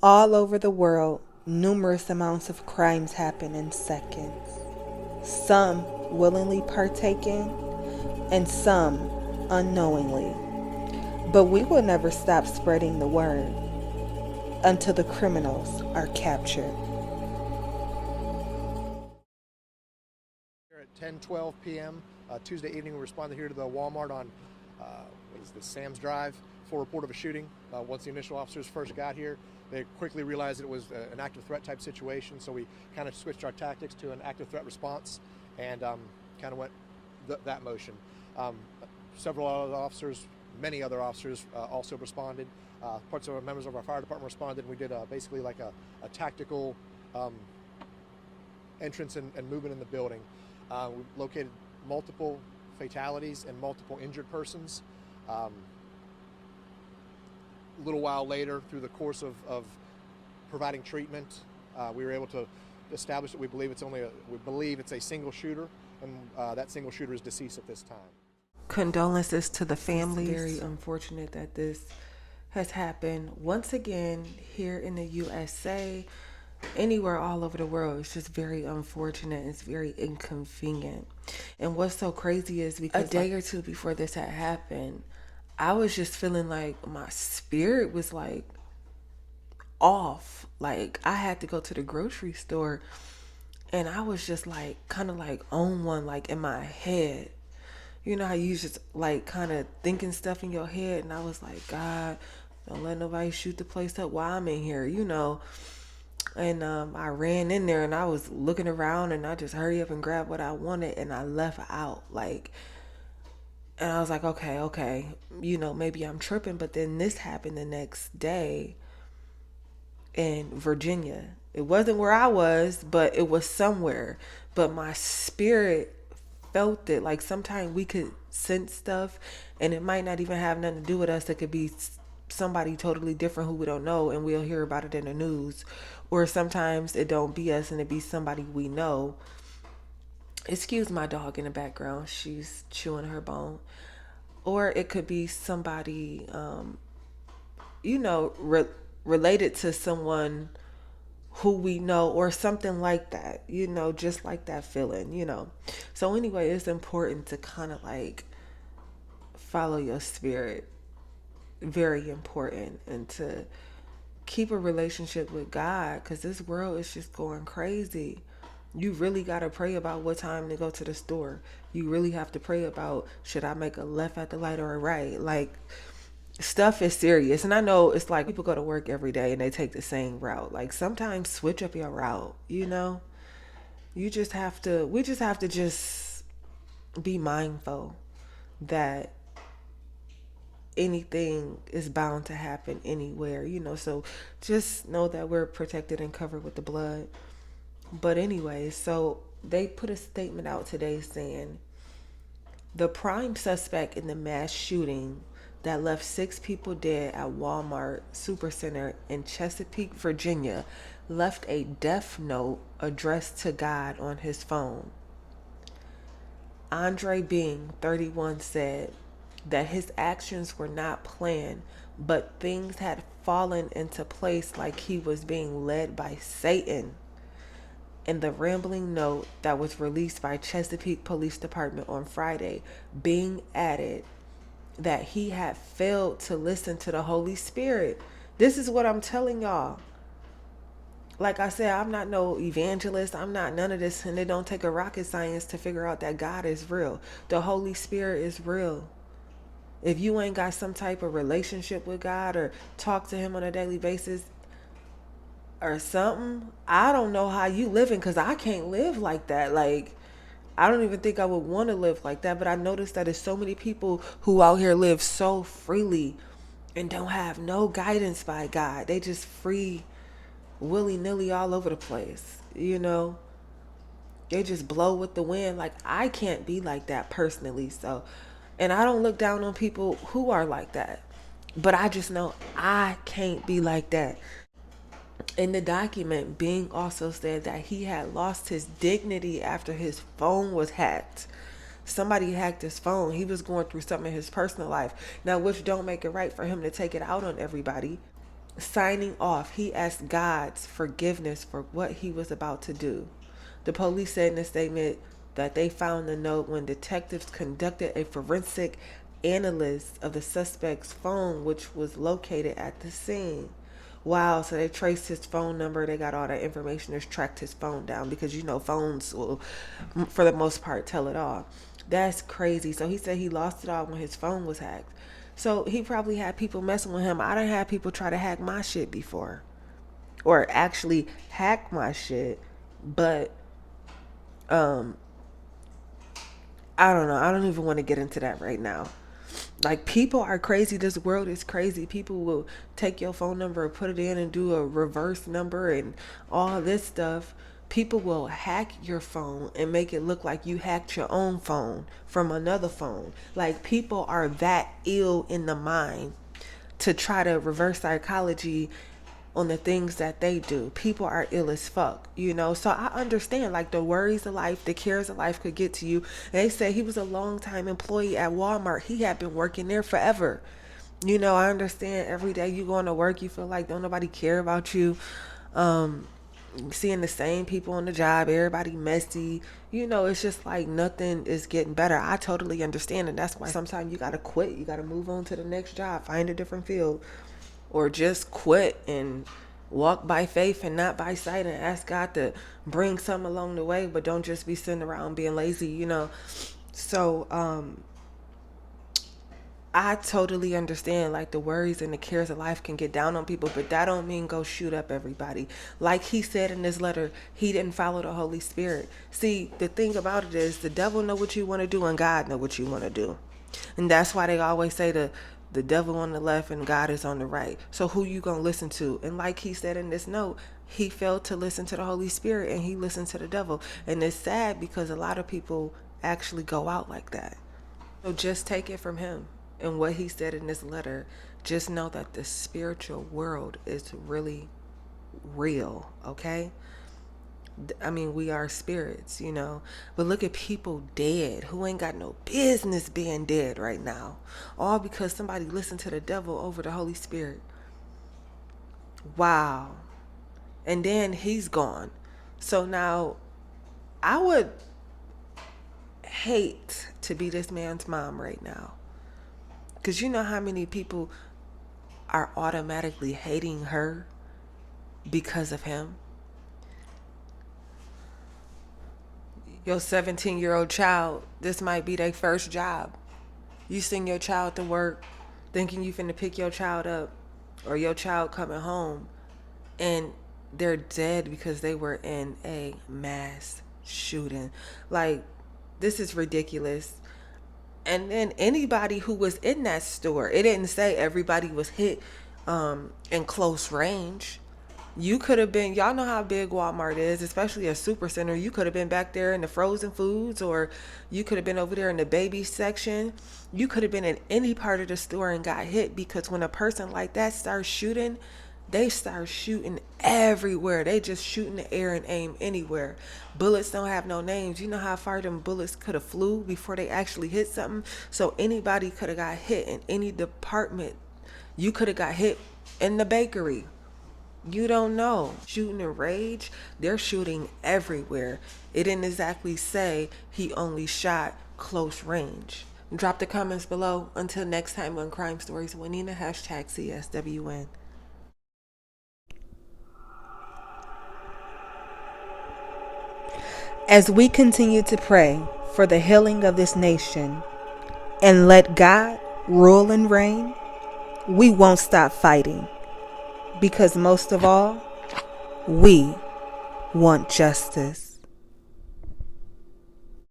All over the world, numerous amounts of crimes happen in seconds. Some willingly partaking, and some unknowingly. But we will never stop spreading the word until the criminals are captured. Here at 10:12 p.m. Tuesday evening, we responded here to the Walmart on what is this, Sam's Drive, for a report of a shooting. Once the initial officers first got here, they quickly realized that it was an active threat type situation, so we kind of switched our tactics to an active threat response and kind of went that motion. Um, Several other officers, many other officers also responded. Parts of our members of our fire department responded, and we did basically like a tactical entrance and movement in the building. We located multiple fatalities and multiple injured persons. A little while later, through the course of providing treatment, we were able to establish that we believe it's a single shooter, and that single shooter is deceased at this time. Condolences to the families. It's very unfortunate that this has happened once again here in the USA, anywhere all over the world. It's just very unfortunate. It's very inconvenient. And what's so crazy is because a day or two before this had happened, I was just feeling like my spirit was like off. Like I had to go to the grocery store and I was just like kind of like on one, like in my head. You know how you just like kind of thinking stuff in your head, and I was like, God, don't let nobody shoot the place up while I'm in here, you know. And I ran in there and I was looking around and I just hurry up and grab what I wanted and I left out like, and I was like, okay, you know, maybe I'm tripping. But then this happened the next day in Virginia. It wasn't where I was, but it was somewhere. But my spirit felt it. Like sometimes we could sense stuff and it might not even have nothing to do with us. It could be somebody totally different who we don't know and we'll hear about it in the news. Or sometimes it don't be us and it be somebody we know. Excuse my dog in the background. She's chewing her bone. Or it could be somebody, you know, related to someone who we know or something like that, you know, just like that feeling, you know. So anyway, it's important to kind of like follow your spirit. Very important. And to keep a relationship with God, because this world is just going crazy. You really got to pray about what time to go to the store. You really have to pray about, should I make a left at the light or a right? Like, stuff is serious. And I know it's like people go to work every day and they take the same route. Like sometimes switch up your route, you know. We just have to just be mindful that anything is bound to happen anywhere, you know. So just know that we're protected and covered with the blood. But anyway, so they put a statement out today saying the prime suspect in the mass shooting that left 6 people dead at Walmart Supercenter in Chesapeake, Virginia, left a death note addressed to God on his phone. Andre Bing, 31, said that his actions were not planned, but things had fallen into place like he was being led by Satan. In the rambling note that was released by Chesapeake Police Department on Friday, Bing added that he had failed to listen to the Holy Spirit. This is what I'm telling y'all. Like I said, I'm not no evangelist. I'm not none of this. And it don't take a rocket science to figure out that God is real. The Holy Spirit is real. If you ain't got some type of relationship with God or talk to him on a daily basis or something, I don't know how you living, because I can't live like that. Like, I don't even think I would want to live like that. But I noticed that there's so many people who out here live so freely and don't have no guidance by God. They just free willy-nilly all over the place, you know. They just blow with the wind. Like, I can't be like that personally. So, and I don't look down on people who are like that, but I just know I can't be like that. In the document, Bing also said that he had lost his dignity after his phone was hacked. Somebody hacked his phone. He was going through something in his personal life. Now, which don't make it right for him to take it out on everybody. signing off, he asked God's forgiveness for what he was about to do. The police said in a statement that they found the note when detectives conducted a forensic analysis of the suspect's phone, which was located at the scene. Wow, so they traced his phone number. They got all that information. They tracked his phone down because, phones will, for the most part, tell it all. That's crazy. So he said he lost it all when his phone was hacked. So he probably had people messing with him. I done had people try to hack my shit before. Or actually hack my shit. But, I don't know. I don't even want to get into that right now. Like, people are crazy. This world is crazy. People will take your phone number and put it in and do a reverse number and all this stuff. People will hack your phone and make it look like you hacked your own phone from another phone. Like, people are that ill in the mind to try to reverse psychology on the things that they do. People are ill as fuck, So I understand, like, the worries of life, the cares of life could get to you. And they say he was a long-time employee at Walmart. He had been working there forever. I understand every day you going to work, you feel like don't nobody care about you. Seeing the same people on the job, everybody messy. It's just like nothing is getting better. I totally understand. And that's why sometimes you got to quit. You got to move on to the next job, find a different field. Or just quit and walk by faith and not by sight and ask God to bring something along the way, but don't just be sitting around being lazy, So I totally understand, like, the worries and the cares of life can get down on people, but that don't mean go shoot up everybody. Like he said in this letter, he didn't follow the Holy Spirit. See, the thing about it is the devil know what you want to do and God know what you want to do. And that's why they always say the devil on the left and God is on the right. So who you gonna listen to? And like he said in this note, he failed to listen to the Holy Spirit and he listened to the devil. And it's sad because a lot of people actually go out like that. So just take it from him and what he said in this letter. Just know that the spiritual world is really real, okay? I mean, we are spirits, but look at people dead who ain't got no business being dead right now, all because somebody listened to the devil over the Holy Spirit. Wow. And then he's gone. So now I would hate to be this man's mom right now, because you know how many people are automatically hating her because of him. Your 17-year-old child, this might be their first job. You send your child to work thinking you finna pick your child up, or your child coming home, and they're dead because they were in a mass shooting. Like, this is ridiculous. And then anybody who was in that store, it didn't say everybody was hit in close range. You could have been, y'all know how big Walmart is, especially a super center. You could have been back there in the frozen foods, or you could have been over there in the baby section. You could have been in any part of the store and got hit, because when a person like that starts shooting, they start shooting everywhere. They just shoot in the air and aim anywhere. Bullets don't have no names. You know how far them bullets could have flew before they actually hit something? So anybody could have got hit in any department. You could have got hit in the bakery. You don't know. Shooting in rage, they're shooting everywhere. It didn't exactly say he only shot close range. Drop the comments below. Until next time on Crime Stories, Juanita, #CSWN. As we continue to pray for the healing of this nation and let God rule and reign, we won't stop fighting. Because most of all, we want justice.